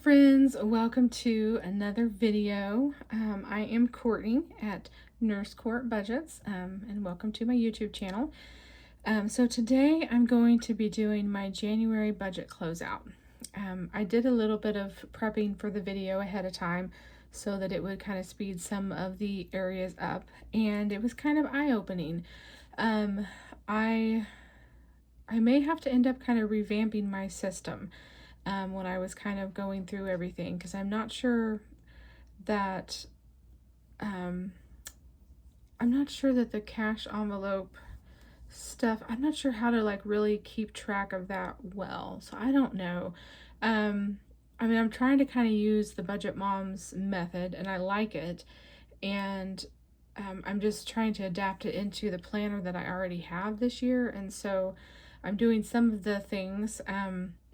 friends, welcome to another video. I am Courtney at Nurse Court Budgets, and welcome to my YouTube channel. So today I'm going to be doing my January budget closeout. I did a little bit of prepping for the video ahead of time so that it would kind of speed some of the areas up, and it was kind of eye-opening. I may have to end up kind of revamping my system. When I was kind of going through everything, because I'm not sure that the cash envelope stuff, I'm not sure how to like really keep track of that well, so I don't know. I mean, I'm trying to kind of use the Budget Moms method, and I like it, and I'm just trying to adapt it into the planner that I already have this year, and so I'm doing some of the things,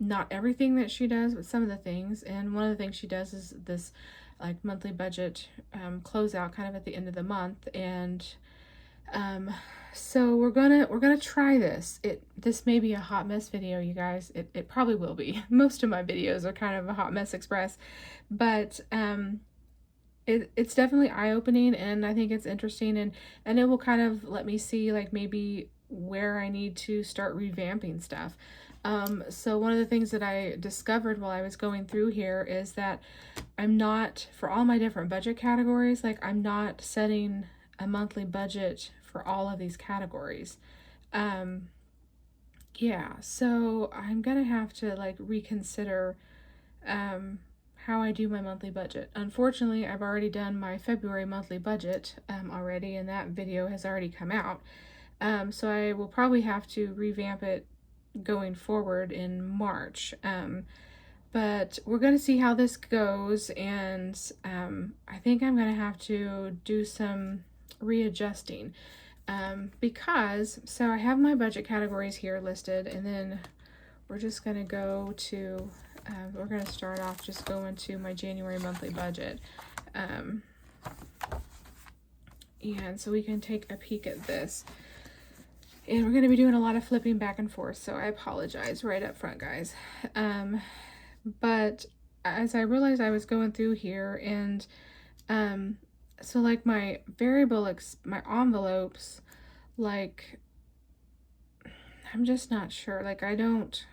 not everything that she does, but some of the things. And one of the things she does is this like monthly budget closeout kind of at the end of the month. And so we're gonna try this. This may be a hot mess video, you guys. It probably will be. Most of my videos are kind of a hot mess express, but it's definitely eye-opening, and I think it's interesting, and it will kind of let me see like maybe where I need to start revamping stuff. So one of the things that I discovered while I was going through here is that I'm not, for all my different budget categories, like I'm not setting a monthly budget for all of these categories. Yeah, so I'm gonna have to like reconsider how I do my monthly budget. Unfortunately, I've already done my February monthly budget already, and that video has already come out. So I will probably have to revamp it going forward in March. But we're going to see how this goes, and I think I'm going to have to do some readjusting because, so I have my budget categories here listed, and then we're just going to go to, we're going to start off just going to my January monthly budget. And so we can take a peek at this. And we're going to be doing a lot of flipping back and forth, so I apologize right up front, guys. But as I realized I was going through here, and so like my my envelopes, like I'm just not sure. Like I don't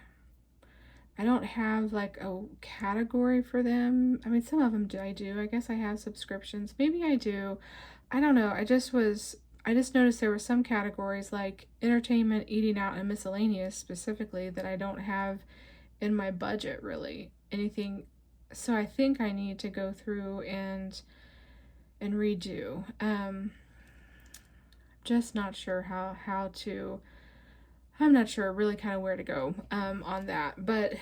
have like a category for them. I mean, some of them I do. I guess I have subscriptions. Maybe I do. I don't know. I just noticed there were some categories like entertainment, eating out, and miscellaneous specifically that I don't have in my budget really. Anything. So I think I need to go through and redo. Just not sure how to. I'm not sure really kind of where to go on that. But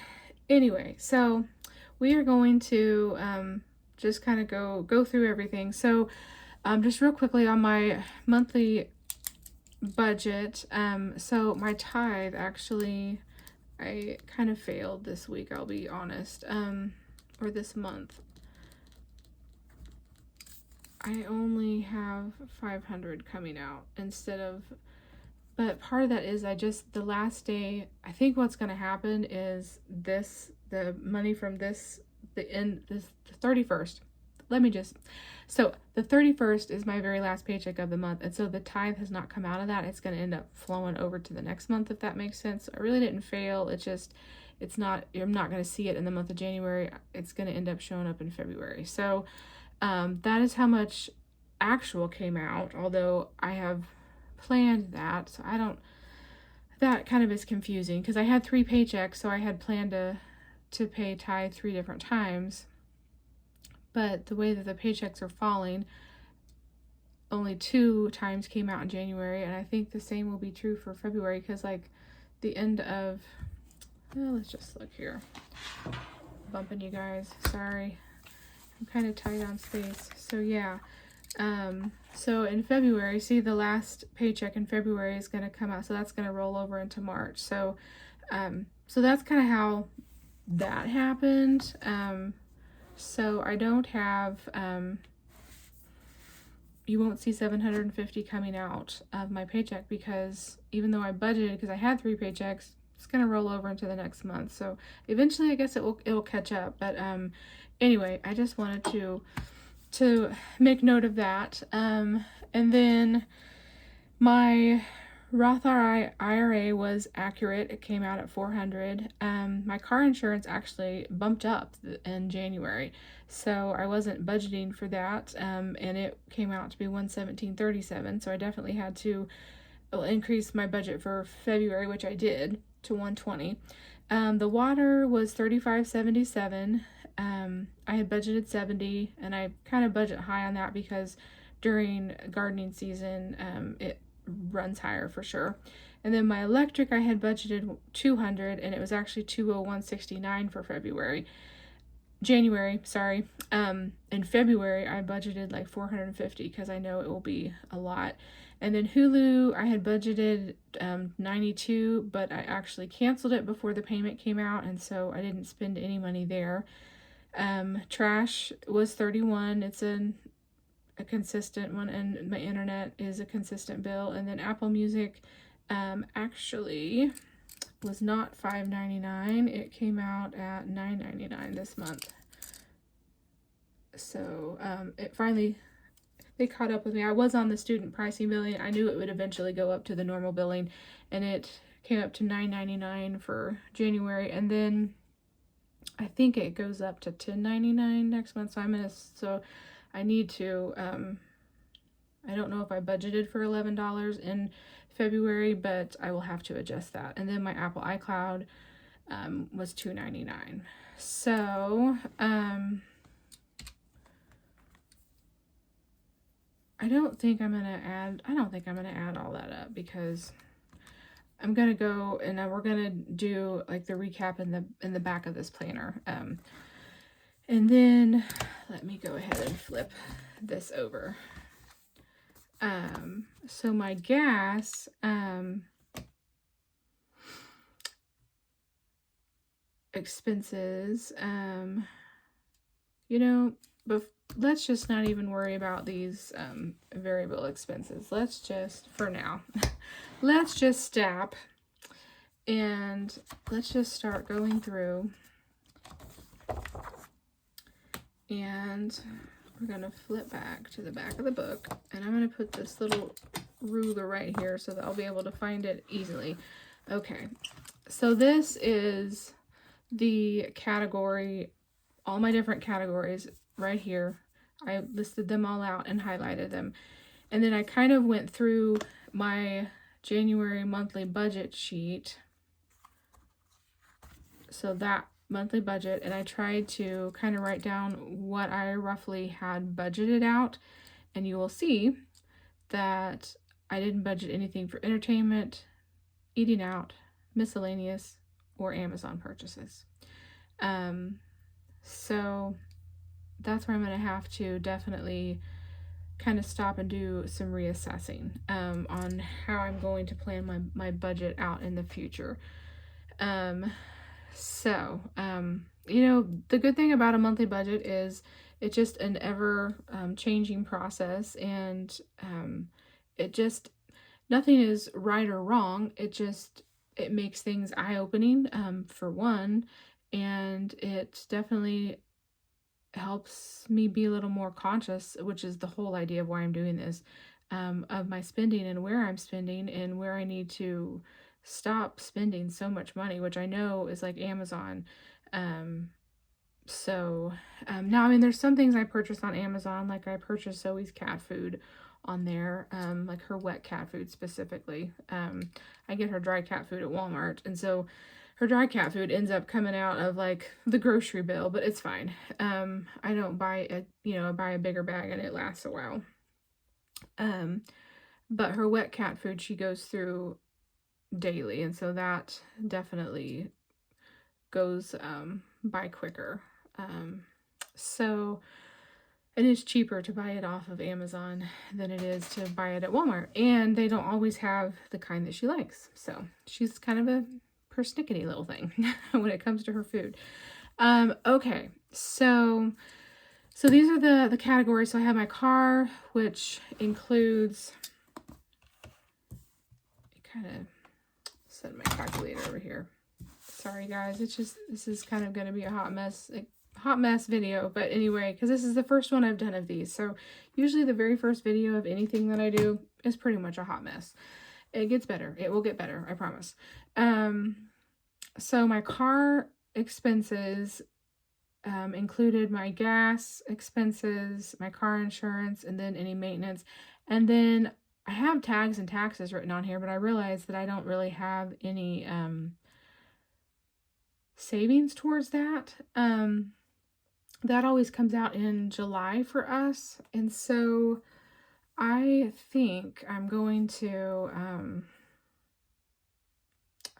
anyway, so we are going to just kind of go through everything. So just real quickly on my monthly budget, so my tithe, actually, I kind of failed this week, I'll be honest, or this month. I only have 500 coming out instead of, but part of that is the last day, I think what's going to happen is the money from the 31st. So the 31st is my very last paycheck of the month, and so the tithe has not come out of that. It's going to end up flowing over to the next month, if that makes sense. I really didn't fail. I'm not going to see it in the month of January. It's going to end up showing up in February. So that is how much actual came out, although I have planned that. So that kind of is confusing because I had 3 paychecks, so I had planned to pay tithe 3 different times. But the way that the paychecks are falling, only 2 times came out in January, and I think the same will be true for February, because like the end of, well, let's just look here. Bumping you guys, sorry. I'm kind of tight on space. So yeah, so in February, see the last paycheck in February is going to come out, so that's going to roll over into March. So so that's kind of how that happened. So I don't have, you won't see $750 coming out of my paycheck, because even though I budgeted, because I had 3 paychecks, it's gonna roll over into the next month. So eventually, I guess it'll catch up. But anyway, I just wanted to make note of that. And then my Roth IRA was accurate. It came out at $400. My car insurance actually bumped up in January, so I wasn't budgeting for that. And it came out to be $117.37. So I definitely had to increase my budget for February, which I did, to $120. The water was $35.77. I had budgeted $70, and I kind of budget high on that because during gardening season, it runs higher for sure. And then my electric, I had budgeted $200, and it was actually $201.69 for January, sorry. In February, I budgeted like $450 because I know it will be a lot. And then Hulu, I had budgeted $92, but I actually canceled it before the payment came out, and so I didn't spend any money there. Trash was $31. It's a consistent one, and my internet is a consistent bill. And then Apple Music actually was not $5.99. It came out at $9.99 this month. So they caught up with me. I was on the student pricing billing. I knew it would eventually go up to the normal billing, and it came up to $9.99 for January, and then I think it goes up to $10.99 next month. So I need to, I don't know if I budgeted for $11 in February, but I will have to adjust that. And then my Apple iCloud was $2.99. So I don't think I'm gonna add all that up, because I'm gonna go and we're gonna do like the recap in the back of this planner. And then let me go ahead and flip this over. So my gas, expenses, but let's just not even worry about these variable expenses. Let's just, for now, let's just stop and let's just start going through. And we're going to flip back to the back of the book, and I'm going to put this little ruler right here so that I'll be able to find it easily. Okay, so this is the category, all my different categories right here. I listed them all out and highlighted them. And then I kind of went through my January monthly budget sheet. So that monthly budget, and I tried to kind of write down what I roughly had budgeted out, and you will see that I didn't budget anything for entertainment, eating out, miscellaneous, or Amazon purchases. So that's where I'm going to have to definitely kind of stop and do some reassessing on how I'm going to plan my budget out in the future. So, the good thing about a monthly budget is it's just an ever changing process, and nothing is right or wrong. It makes things eye-opening, for one, and it definitely helps me be a little more conscious, which is the whole idea of why I'm doing this, of my spending and where I'm spending and where I need to stop spending so much money, which I know is like Amazon. Now, there's some things I purchase on Amazon, like I purchased Zoe's cat food on there, like her wet cat food specifically. I get her dry cat food at Walmart, and so her dry cat food ends up coming out of like the grocery bill, but it's fine. I don't buy I buy a bigger bag and it lasts a while. But her wet cat food, she goes through daily, and so that definitely goes by quicker. So it is cheaper to buy it off of Amazon than it is to buy it at Walmart, and they don't always have the kind that she likes. So she's kind of a persnickety little thing when it comes to her food. Okay, so these are the categories. So I have my car, which includes, set my calculator over here. Sorry guys, it's just, this is kind of going to be a hot mess video, but anyway, because this is the first one I've done of these, so usually the very first video of anything that I do is pretty much a hot mess. It gets better. It will get better, I promise. So my car expenses included my gas expenses, my car insurance, and then any maintenance. And then I have tags and taxes written on here, but I realized that I don't really have any savings towards that. That always comes out in July for us. And so I think I'm going to,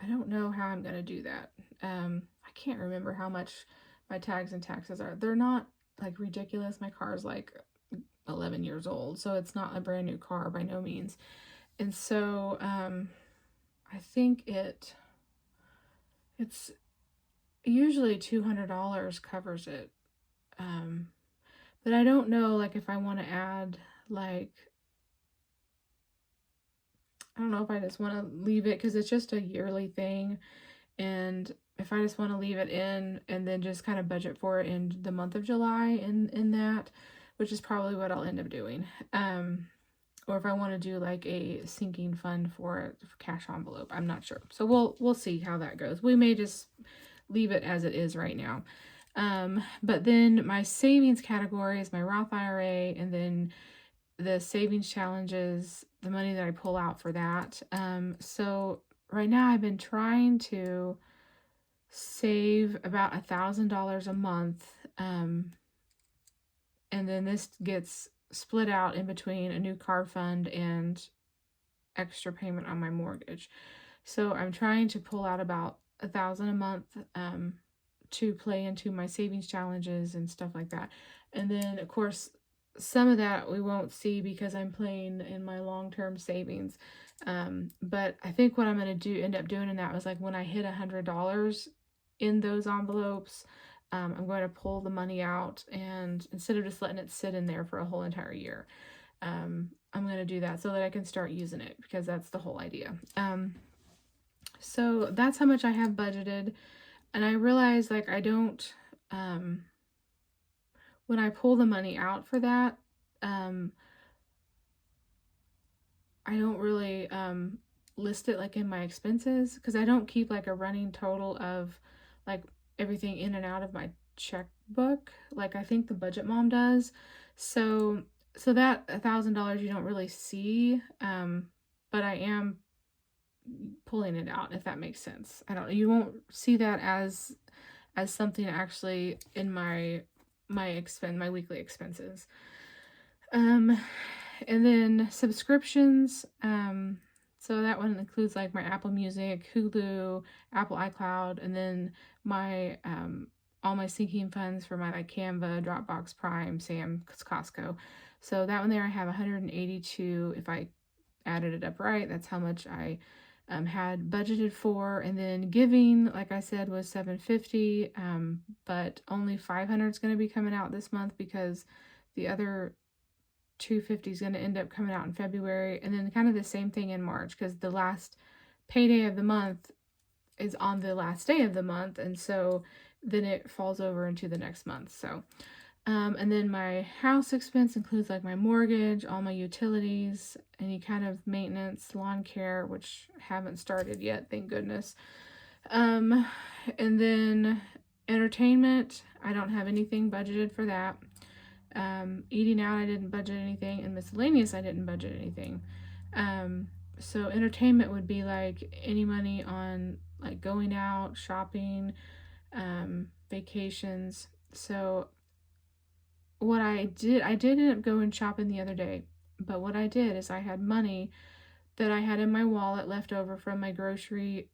I don't know how I'm going to do that. I can't remember how much my tags and taxes are. They're not like ridiculous. My car is like 11 years old, so it's not a brand new car by no means. And so I think it's usually $200 covers it. But I don't know, like, if I want to add, like, I don't know if I just want to leave it, because it's just a yearly thing, and if I just want to leave it in and then just kind of budget for it in the month of July in that, which is probably what I'll end up doing. Or if I want to do like a sinking fund for it, for cash envelope, I'm not sure. So we'll see how that goes. We may just leave it as it is right now. But then my savings category is my Roth IRA, and then the savings challenges, the money that I pull out for that. So right now I've been trying to save about $1,000 a month. And then this gets split out in between a new car fund and extra payment on my mortgage. So I'm trying to pull out about $1,000 a month to play into my savings challenges and stuff like that. And then of course some of that we won't see because I'm playing in my long-term savings. But I think what I'm going to end up doing in that was, like, when I hit $100 in those envelopes, I'm going to pull the money out, and instead of just letting it sit in there for a whole entire year, I'm going to do that so that I can start using it, because that's the whole idea. So that's how much I have budgeted. And I realize, like, I don't, when I pull the money out for that, I don't really list it like in my expenses, because I don't keep like a running total of like everything in and out of my checkbook like I think the Budget Mom does. So that $1,000 you don't really see, but I am pulling it out, if that makes sense. You won't see that as something actually in my weekly expenses. And then subscriptions, so that one includes like my Apple Music, Hulu, Apple iCloud, and then my all my sinking funds for my like Canva, Dropbox, Prime, Sam's, Costco. So that one there I have 182. If I added it up right, that's how much I had budgeted for. And then giving, like I said, was $750, but only $500 is going to be coming out this month, because the other $250 is going to end up coming out in February, and then kind of the same thing in March, because the last payday of the month is on the last day of the month, and so then it falls over into the next month. So and then my house expense includes like my mortgage, all my utilities, any kind of maintenance, lawn care, which I haven't started yet, thank goodness. And then entertainment, I don't have anything budgeted for that. Eating out, I didn't budget anything, and miscellaneous, I didn't budget anything. So entertainment would be like any money on like going out, shopping, vacations. So what I did end up going shopping the other day, but what I did is I had money that I had in my wallet left over from my grocery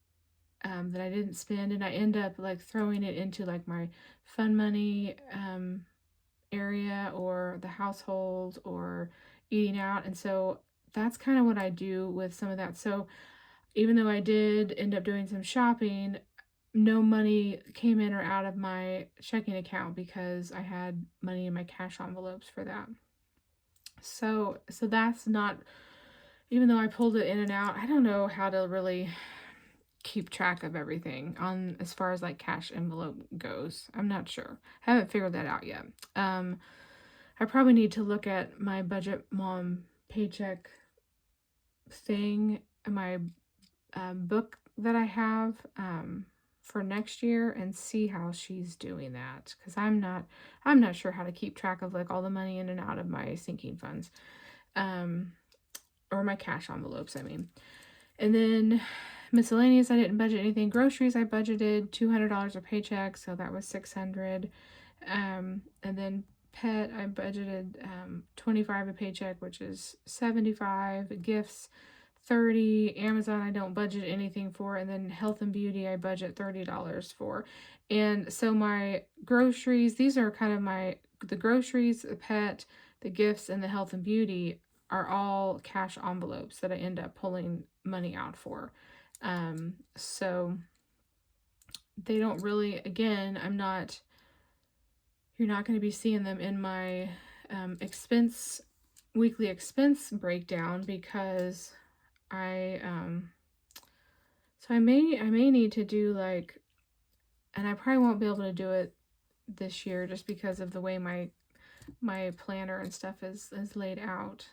that I didn't spend, and I end up like throwing it into like my fun money area, or the household, or eating out. And so that's kind of what I do with some of that. So even though I did end up doing some shopping, no money came in or out of my checking account, because I had money in my cash envelopes for that. So that's not, even though I pulled it in and out, I don't know how to really keep track of everything on as far as like cash envelope goes. I'm not sure. I haven't figured that out yet. I probably need to look at my budget mom paycheck thing, my book that I have for next year, and see how she's doing that, because I'm not sure how to keep track of like all the money in and out of my sinking funds, or my cash envelopes, I mean. And then miscellaneous, I didn't budget anything. Groceries, I budgeted $200 a paycheck, so that was $600. And then pet, I budgeted $25 a paycheck, which is $75. Gifts, $30. Amazon, I don't budget anything for. And then health and beauty, I budget $30 for. And so my groceries, these are kind of the groceries, the pet, the gifts, and the health and beauty are all cash envelopes that I end up pulling money out for. So they don't really, again, you're not going to be seeing them in my weekly expense breakdown, because so I may need to do like, and I probably won't be able to do it this year just because of the way my planner and stuff is laid out.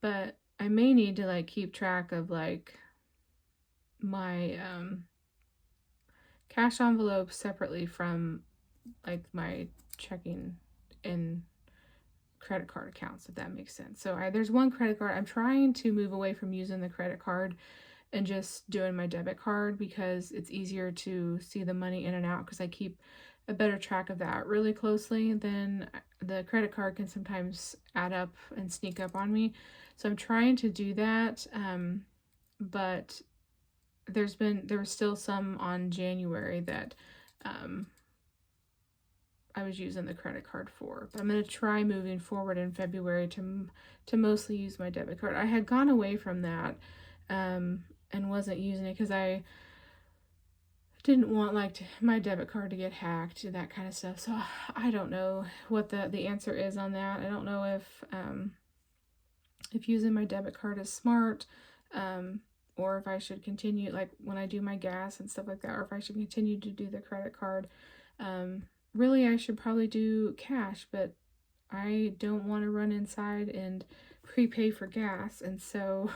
But I may need to like keep track of like my cash envelope separately from like my checking and credit card accounts, if that makes sense. So there's one credit card. I'm trying to move away from using the credit card and just doing my debit card, because it's easier to see the money in and out, because I keep a better track of that really closely. Than the credit card can sometimes add up and sneak up on me. So I'm trying to do that, but there was still some on January that I was using the credit card for. But I'm going to try moving forward in February to mostly use my debit card. I had gone away from that and wasn't using it because I didn't want my debit card to get hacked, that kind of stuff. So I don't know what the answer is on that. I don't know if using my debit card is smart, or if I should continue, like when I do my gas and stuff like that, or if I should continue to do the credit card. Really, I should probably do cash, but I don't want to run inside and prepay for gas, and so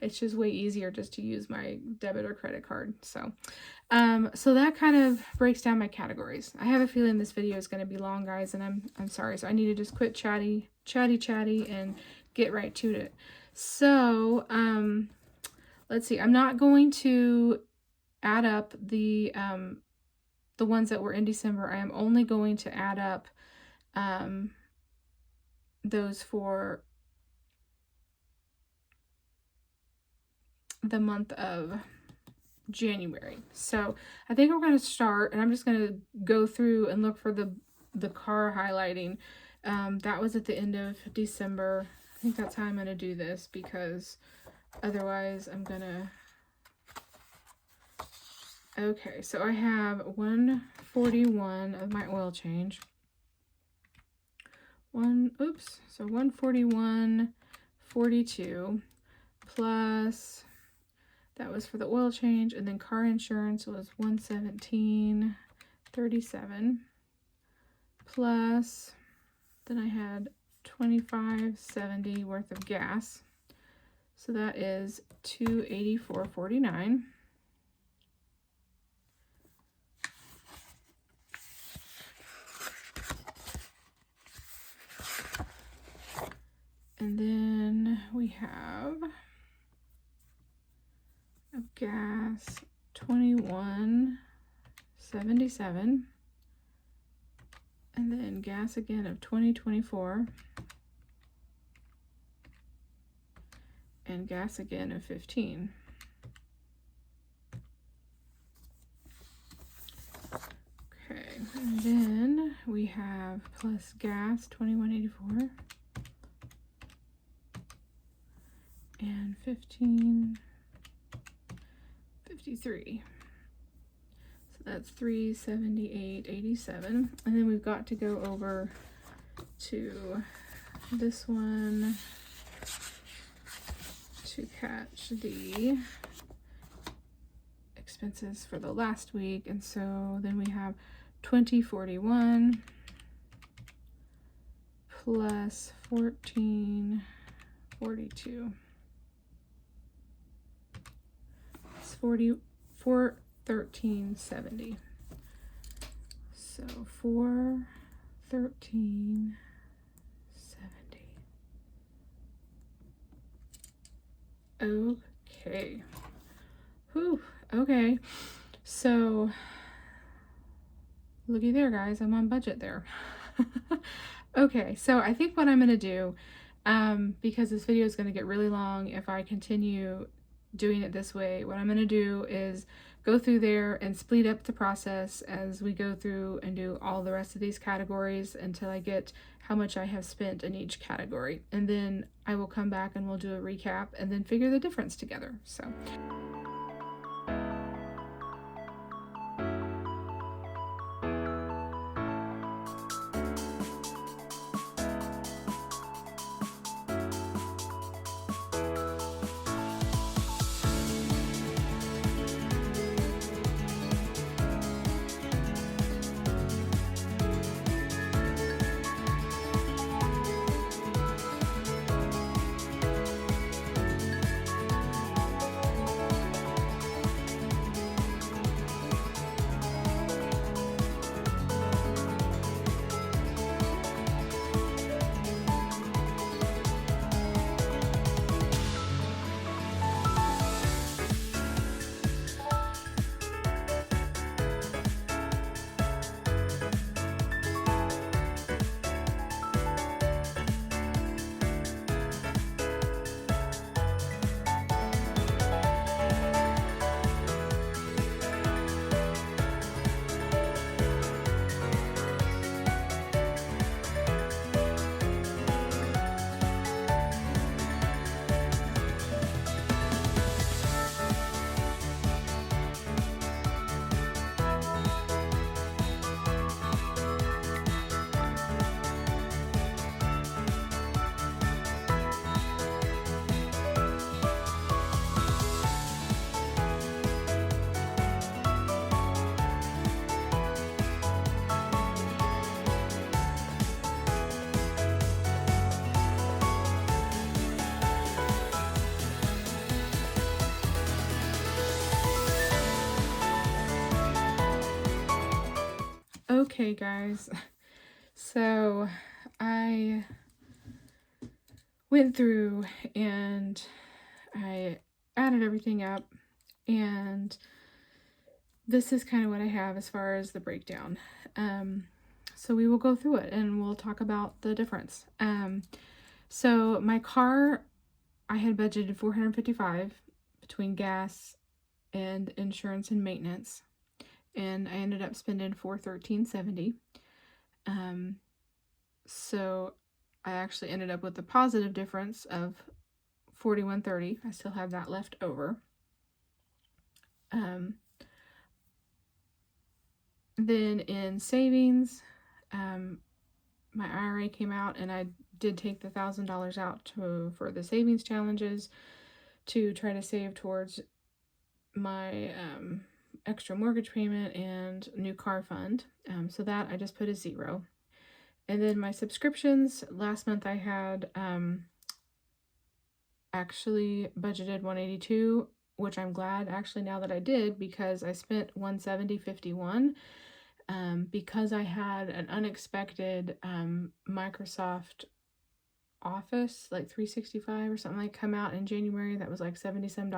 it's just way easier just to use my debit or credit card. So that kind of breaks down my categories. I have a feeling this video is going to be long, guys, and I'm sorry. So I need to just quit chatty and get right to it. So let's see. I'm not going to add up the ones that were in December. I am only going to add up those for the month of January. So I think we're going to start, and I'm just going to go through and look for the car highlighting. That was at the end of December. I think that's how I'm going to do this, because otherwise I'm going to... Okay, so I have 141 of my oil change. So 141.42 plus, that was for the oil change, and then car insurance was 117.37 plus, then I had 25.70 worth of gas. So that is 284.49. And then we have of gas 21.77, and then gas again of 20.24, and gas again of 15. Okay, and then we have plus gas 21.84. And 15.53. So that's 378.87. And then we've got to go over to this one to catch the expenses for the last week. And so then we have 2041 plus 1442. It's 41370. So 41370. Okay. Whew. Okay. So looky there, guys. I'm on budget there. Okay, so I think what I'm going to do, because this video is going to get really long if I continue doing it this way, what I'm going to do is go through there and speed up the process as we go through and do all the rest of these categories until I get how much I have spent in each category. And then I will come back and we'll do a recap and then figure the difference together. So. Okay, guys, so I went through and I added everything up, and this is kind of what I have as far as the breakdown. So we will go through it and we'll talk about the difference. So my car, I had budgeted $455 between gas and insurance and maintenance, and I ended up spending $413.70. So I actually ended up with a positive difference of $41.30. I still have that left over. Then in savings, my IRA came out, and I did take the $1,000 out for the savings challenges to try to save towards my extra mortgage payment and new car fund. So that I just put a 0. And then my subscriptions, last month I had actually budgeted $182, which I'm glad actually now that I did, because I spent $170.51 because I had an unexpected Microsoft Office like 365 or something like come out in January that was like $70 some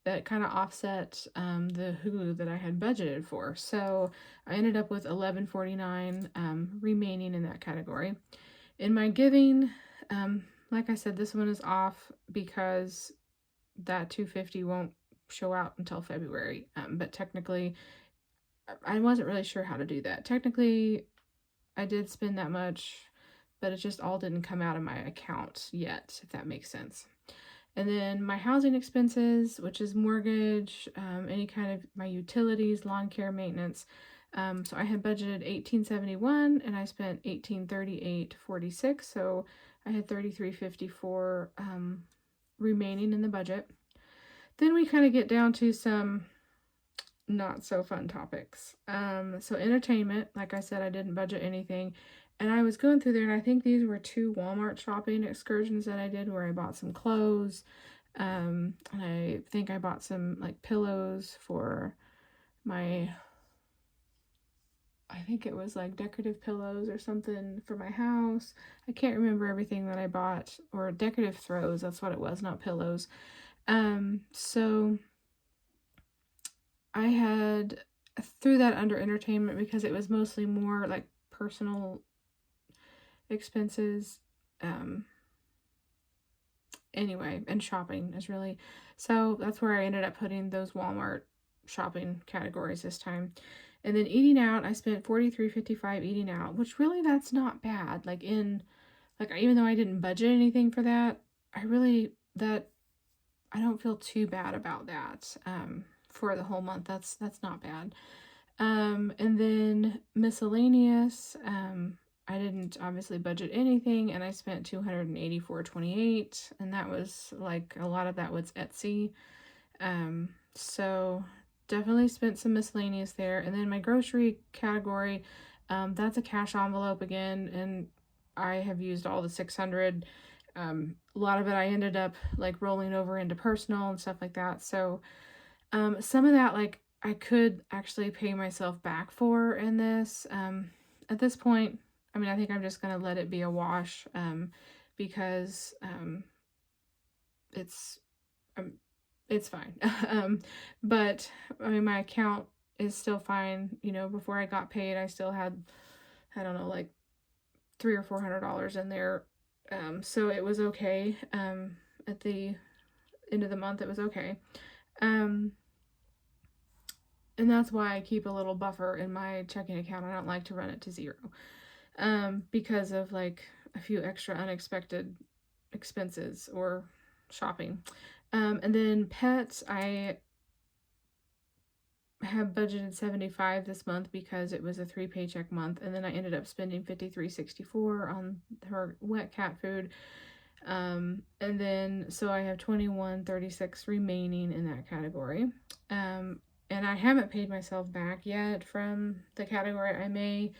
that kind of offset the Hulu that I had budgeted for. So I ended up with $11.49 remaining in that category. In my giving, like I said, this one is off because that $250 won't show out until February. But technically, I wasn't really sure how to do that. Technically, I did spend that much, but it just all didn't come out of my account yet, if that makes sense. And then my housing expenses, which is mortgage, any kind of my utilities, lawn care, maintenance. So I had budgeted $1,871 and I spent $1,838.46. So I had $33.54 remaining in the budget. Then we kind of get down to some not so fun topics. So entertainment, like I said, I didn't budget anything. And I was going through there, and I think these were 2 Walmart shopping excursions that I did where I bought some clothes. And I think I bought some like pillows for my, I think it was like decorative pillows or something for my house. I can't remember everything that I bought, or decorative throws, that's what it was, not pillows. So I had threw that under entertainment because it was mostly more like personal expenses. Um, anyway, and shopping is really, so that's where I ended up putting those Walmart shopping categories this time. And then eating out, I spent $43.55 eating out, which really that's not bad. Like even though I didn't budget anything for that, I really that I don't feel too bad about that. For the whole month, that's not bad. And then miscellaneous, I didn't obviously budget anything, and I spent $284.28, and that was like a lot of that was Etsy. So definitely spent some miscellaneous there. And then my grocery category, that's a cash envelope again, and I have used all the 600. A lot of it I ended up like rolling over into personal and stuff like that. So some of that like I could actually pay myself back for in this. At this point, I mean, I think I'm just gonna let it be a wash, because it's it's fine. But I mean, my account is still fine. You know, before I got paid, I still had, I don't know, like $300 or $400 in there. So it was okay. At the end of the month, it was okay. And that's why I keep a little buffer in my checking account. I don't like to run it to zero, because of like a few extra unexpected expenses or shopping. And then pets, I have budgeted 75 this month because it was a 3 paycheck month, and then I ended up spending 53.64 on her wet cat food. And then so I have 21.36 remaining in that category. And I haven't paid myself back yet from the category. I may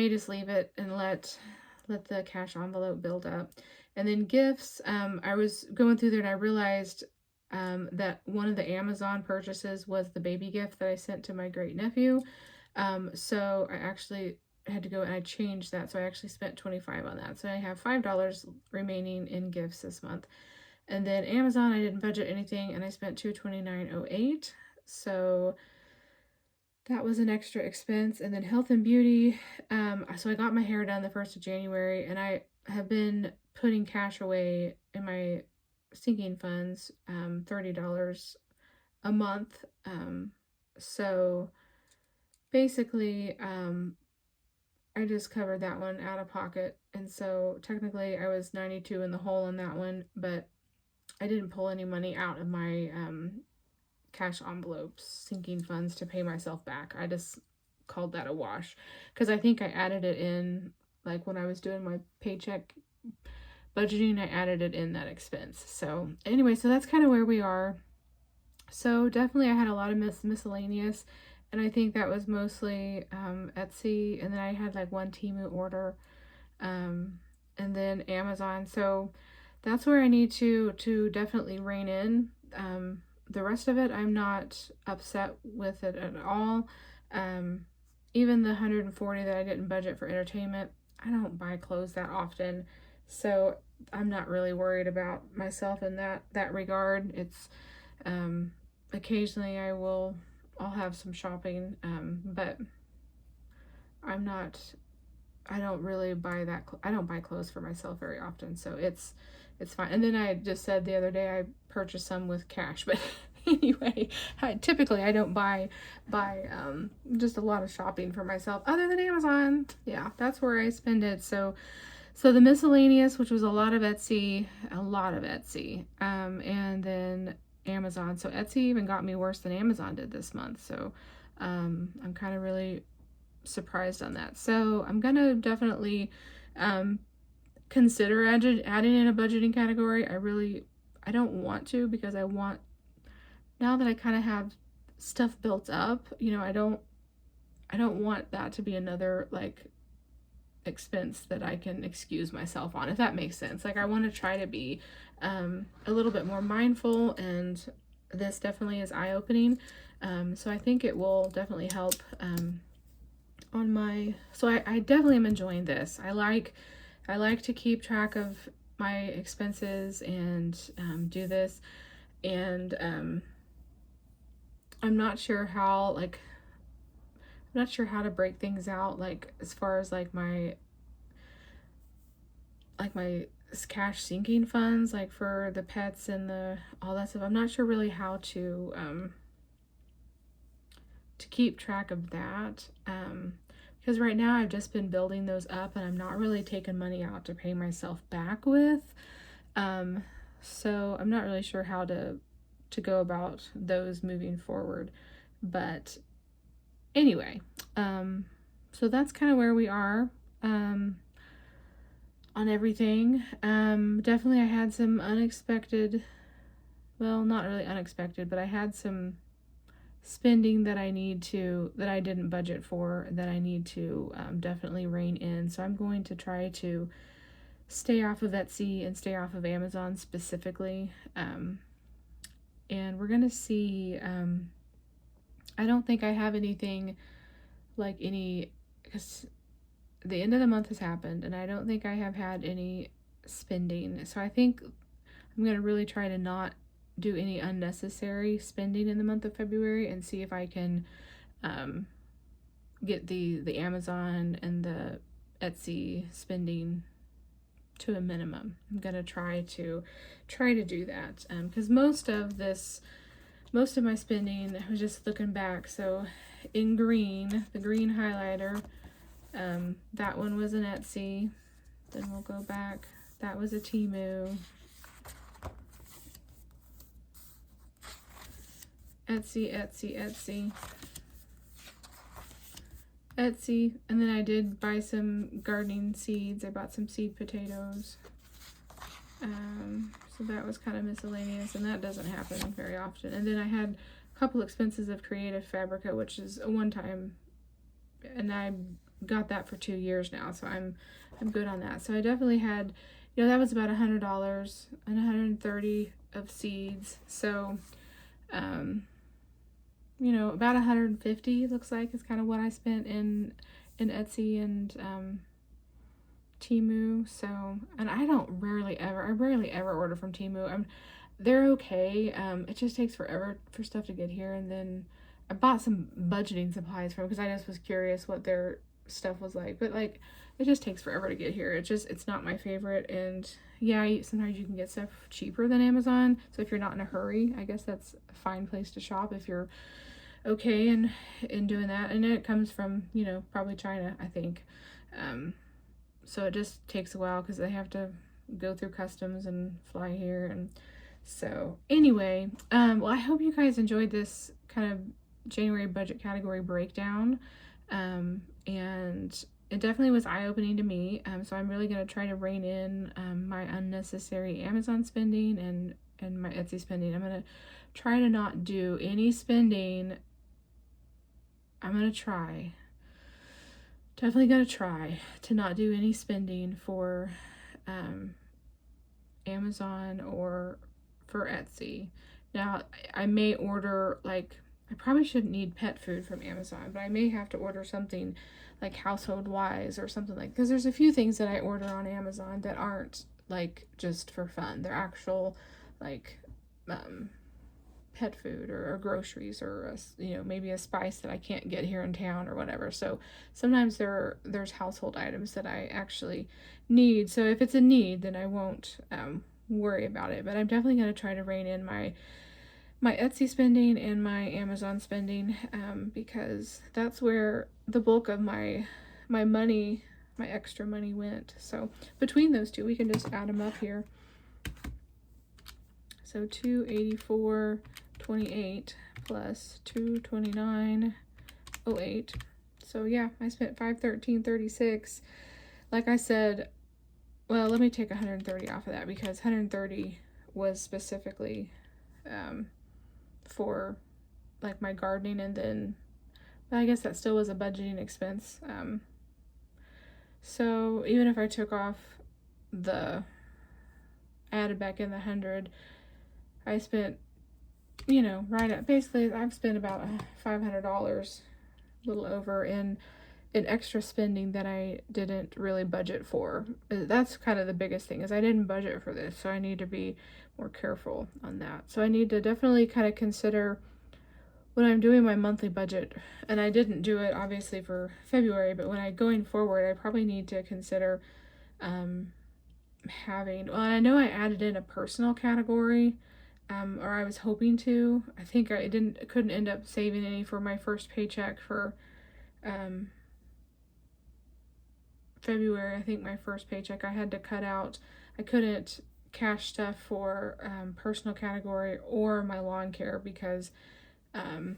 just leave it and let the cash envelope build up. And then gifts, I was going through there and I realized that one of the Amazon purchases was the baby gift that I sent to my great nephew. So I actually had to go and I changed that. So I actually spent 25 on that. So I have $5 remaining in gifts this month. And then Amazon, I didn't budget anything and I spent $229.08. So that was an extra expense. And then health and beauty. So I got my hair done the 1st of January, and I have been putting cash away in my sinking funds, $30 a month. So basically, I just covered that one out of pocket. And so technically I was 92 in the hole on that one, but I didn't pull any money out of my cash envelopes, sinking funds to pay myself back. I just called that a wash because I think I added it in, like when I was doing my paycheck budgeting, I added it in that expense. So anyway, so that's kind of where we are. So definitely I had a lot of miscellaneous, and I think that was mostly Etsy, and then I had like one Temu order, and then Amazon. So that's where I need to definitely rein in. The rest of it, I'm not upset with it at all. Even the 140 that I didn't budget for entertainment, I don't buy clothes that often, so I'm not really worried about myself in that regard. It's occasionally I'll have some shopping, but I don't really buy that. I don't buy clothes for myself very often, so it's fine. And then I just said the other day I purchased some with cash, but anyway, typically I don't buy just a lot of shopping for myself other than Amazon. Yeah, that's where I spend it. So the miscellaneous, which was a lot of Etsy, and then Amazon. So Etsy even got me worse than Amazon did this month. So I'm kind of really surprised on that. So I'm gonna definitely consider adding in a budgeting category. I don't want to, because I want, now that I kind of have stuff built up. You know, I don't want that to be another like expense that I can excuse myself on, if that makes sense. Like I want to try to be a little bit more mindful, and this definitely is eye-opening. So I think it will definitely help on my, so I definitely am enjoying this. I like to keep track of my expenses and do this, and I'm not sure how, like, I'm not sure how to break things out, like as far as like my cash sinking funds, like for the pets and the all that stuff. I'm not sure really how to keep track of that, because right now I've just been building those up, and I'm not really taking money out to pay myself back with. So I'm not really sure how to go about those moving forward. But anyway, so that's kind of where we are on everything. Definitely I had some unexpected, well, not really unexpected, but I had some spending that I didn't budget for, that I need to definitely rein in. So I'm going to try to stay off of Etsy and stay off of Amazon specifically. And we're going to see, I don't think I have anything like because the end of the month has happened, and I don't think I have had any spending. So I think I'm going to really try to not do any unnecessary spending in the month of February, and see if I can get the Amazon and the Etsy spending to a minimum. I'm going to try to do that, because most of my spending, I was just looking back, so in green, the green highlighter, that one was an Etsy. Then we'll go back, that was a Temu. Etsy, and then I did buy some gardening seeds. I bought some seed potatoes. So that was kind of miscellaneous, and that doesn't happen very often. And then I had a couple expenses of Creative Fabrica, which is a one-time, and I got that for 2 years now, so I'm good on that. So I definitely had, you know, that was about $100 and $130 of seeds. So you know, about 150 looks like is kind of what I spent in Etsy and Temu. So, and I rarely ever order from Temu. They're okay. It just takes forever for stuff to get here. And then I bought some budgeting supplies from, because I just was curious what their stuff was like. But like, it just takes forever to get here. It's not my favorite. And yeah, sometimes you can get stuff cheaper than Amazon. So if you're not in a hurry, I guess that's a fine place to shop if you're okay in doing that. And it comes from, you know, probably China, I think. So it just takes a while because they have to go through customs and fly here. And so anyway, well, I hope you guys enjoyed this kind of January budget category breakdown. And it definitely was eye-opening to me. So I'm really going to try to rein in my unnecessary Amazon spending and my Etsy spending. I'm going to try to not do any spending. I'm going to try. Definitely going to try to not do any spending for Amazon or for Etsy. Now, I may order, like, I probably shouldn't need pet food from Amazon, but I may have to order something like household wise or something like, because there's a few things that I order on Amazon that aren't like just for fun. They're actual like pet food or groceries, or you know, maybe a spice that I can't get here in town or whatever. So sometimes there's household items that I actually need. So if it's a need, then I won't worry about it. But I'm definitely going to try to rein in my Etsy spending and my Amazon spending, because that's where the bulk of my money, my extra money went. So between those two, we can just add them up here. So 284.28 plus 229.08. So yeah, I spent 513.36. Like I said, well, let me take 130 off of that, because 130 was specifically for like my gardening, and then I guess that still was a budgeting expense. So even if I took off the added back in the 100, I spent, you know, right at basically I've spent about $500, a little over, in extra spending that I didn't really budget for. That's kind of the biggest thing, is I didn't budget for this, so I need to be more careful on that. So I need to definitely kind of consider when I'm doing my monthly budget, and I didn't do it obviously for February, but when I going forward, I probably need to consider having, well, I know I added in a personal category, or I was hoping to. I think I couldn't end up saving any for my first paycheck for February. I think my first paycheck I had to cut out. I couldn't cash stuff for personal category or my lawn care because I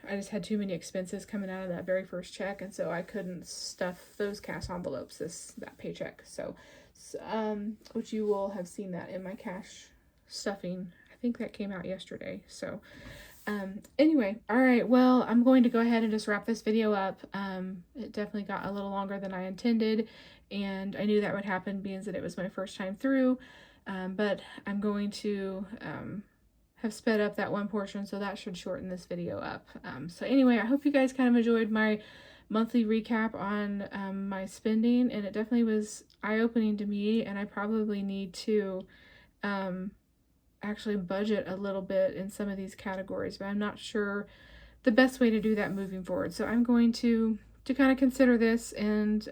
just had too many expenses coming out of that very first check, and so I couldn't stuff those cash envelopes that paycheck. So which you will have seen that in my cash stuffing. I think that came out yesterday. So anyway, all right, well, I'm going to go ahead and just wrap this video up. It definitely got a little longer than I intended, and I knew that would happen being that it was my first time through, but I'm going to have sped up that one portion, so that should shorten this video up. So anyway, I hope you guys kind of enjoyed my monthly recap on my spending, and it definitely was eye-opening to me, and I probably need to actually budget a little bit in some of these categories, but I'm not sure the best way to do that moving forward. So I'm going to kind of consider this and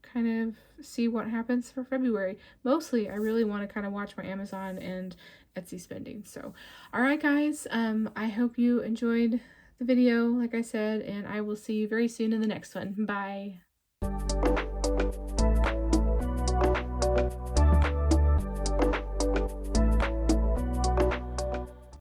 kind of see what happens for February. Mostly, I really want to kind of watch my Amazon and Etsy spending. So, all right, guys, I hope you enjoyed the video, like I said, and I will see you very soon in the next one. Bye.